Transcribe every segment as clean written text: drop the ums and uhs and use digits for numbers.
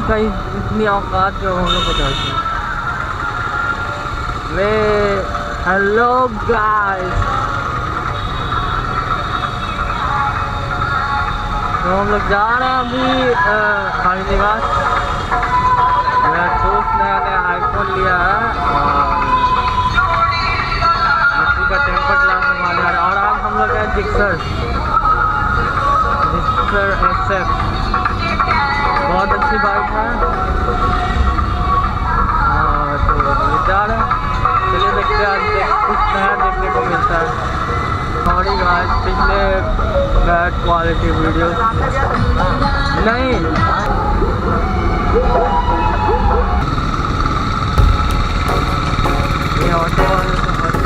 इसका इतनी औकात जो हम लोग को चाहिए। वे हेलो गाइस, तो हम लोग जा रहे हैं अभी खाने के बाद। मेरा दोस्त नया आईफोन लिया है और उसी का टेम्पर ग्लास बनवाने आ रहा है। और आज हम लोग हैं Gixxer SF, बहुत अच्छी बाइक है। तो जा रहे हैं, चलिए देखते हैं आज कुछ नया देखने को मिलता है। सॉरी गाइस, पिछले बैड क्वालिटी वीडियो नहीं। ये ऑटो वाले तो बहुत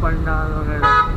पंडाल वगैरह।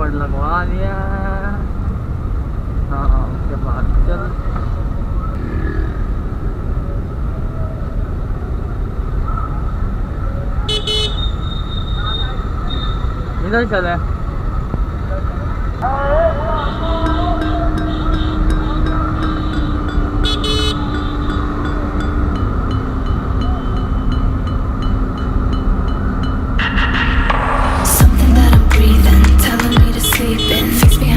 लगवा लिया। हाँ, उसके बाद चल इधर चले। Something that I'm breathing, telling me to sleep in. Fix me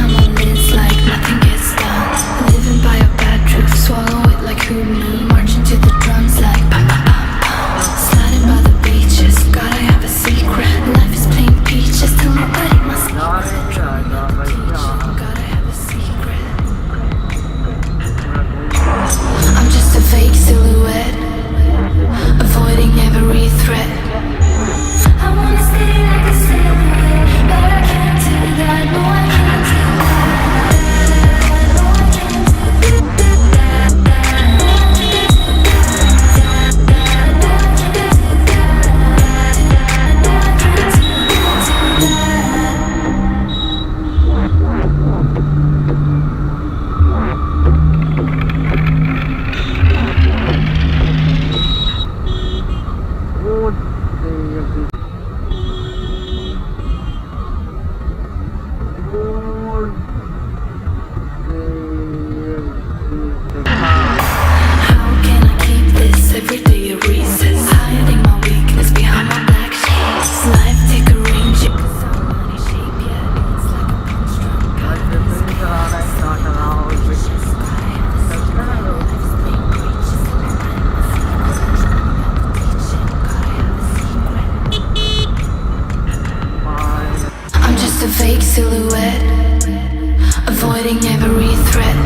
every threat.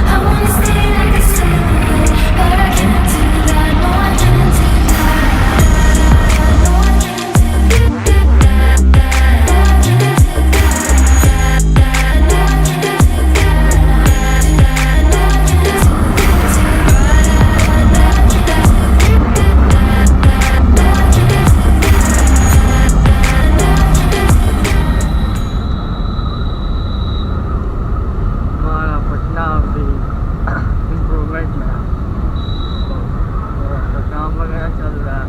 I wanna stay like a silhouette, but I can't do that. No, I can't do that. No, I can't do that. No, I can't do that. No, I can't do हमारा पटना भी improvement में है, तो काम वगैरह चल रहा है।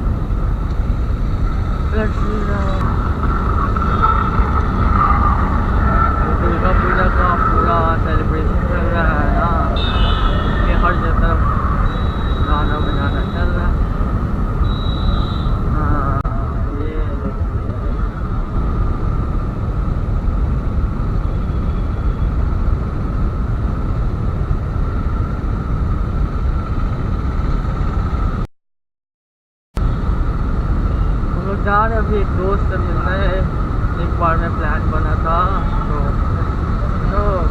दुर्गा पूजा का पूरा सेलिब्रेशन चल रहा है ना, ये हर जगह गाना बजाना चल रहा है। हाँ, ये जा रहे अभी एक दोस्त से मिलना है। एक बार में प्लान बना था, तो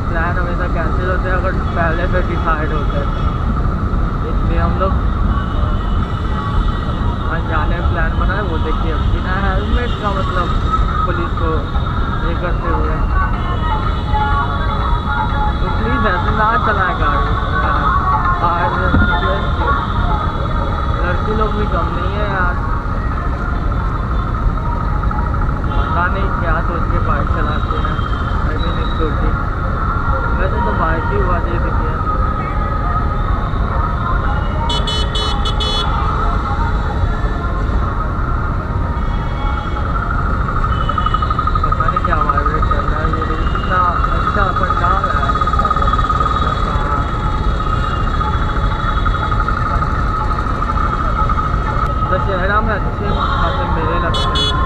प्लान हमेशा कैंसिल होते हैं अगर पहले से डिसाइड होते हैं। इसलिए हम लोग आज जाने प्लान बना है। वो देखिए बिना हेलमेट का मतलब पुलिस को ये करते हुए, तो प्लीज़ ऐसे ना चलाए गाड़ी। आज लड़की लोग भी कम नहीं है यार, पता नहीं क्या सोच के बाइक चलाते हैं। आई मीन स्कूटी, वैसे तो बाइक ही हुआ दे देखिए। पता नहीं क्या वाइब्रेट चल रहा है, ये कितना अच्छा पंडाल है। दशहरा में अच्छे खासे मेले लगते हैं।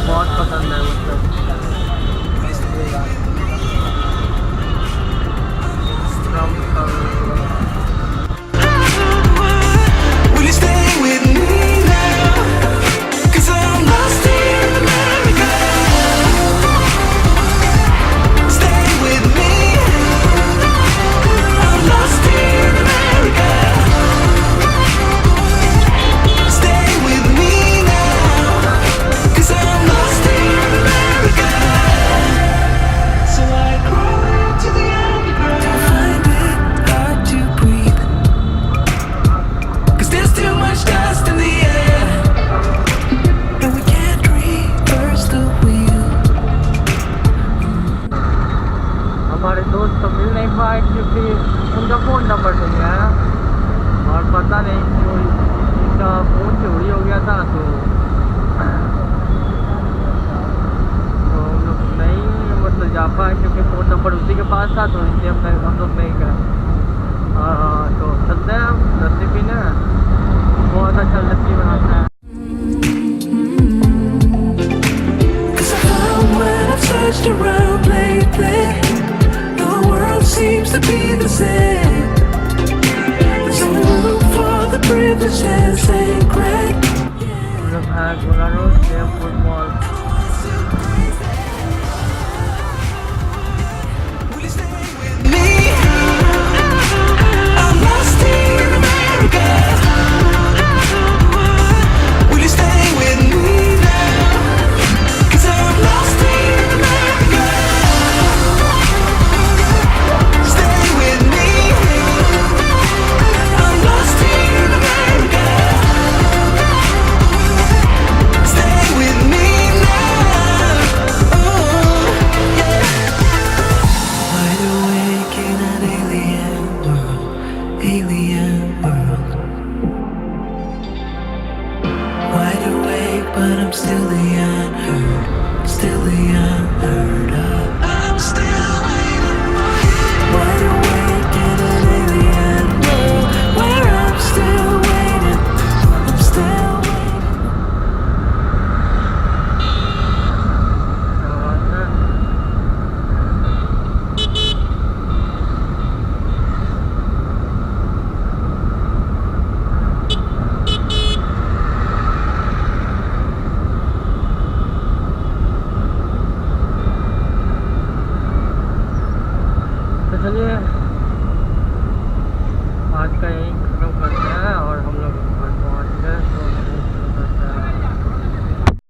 बहुत पसंद है मतलब। हमारे दोस्त तो मिल नहीं पाए क्योंकि उनका फ़ोन नंबर नहीं आया और पता नहीं क्यों उनका फ़ोन चोरी हो गया था। तो हम लोग नहीं मतलब जा पाए क्योंकि फ़ोन नंबर उसी के पास था, तो इसलिए हम लोग नहीं गए। तो चलते हैं लस्सी पीने, बहुत अच्छा लस्सी बनाता है। Around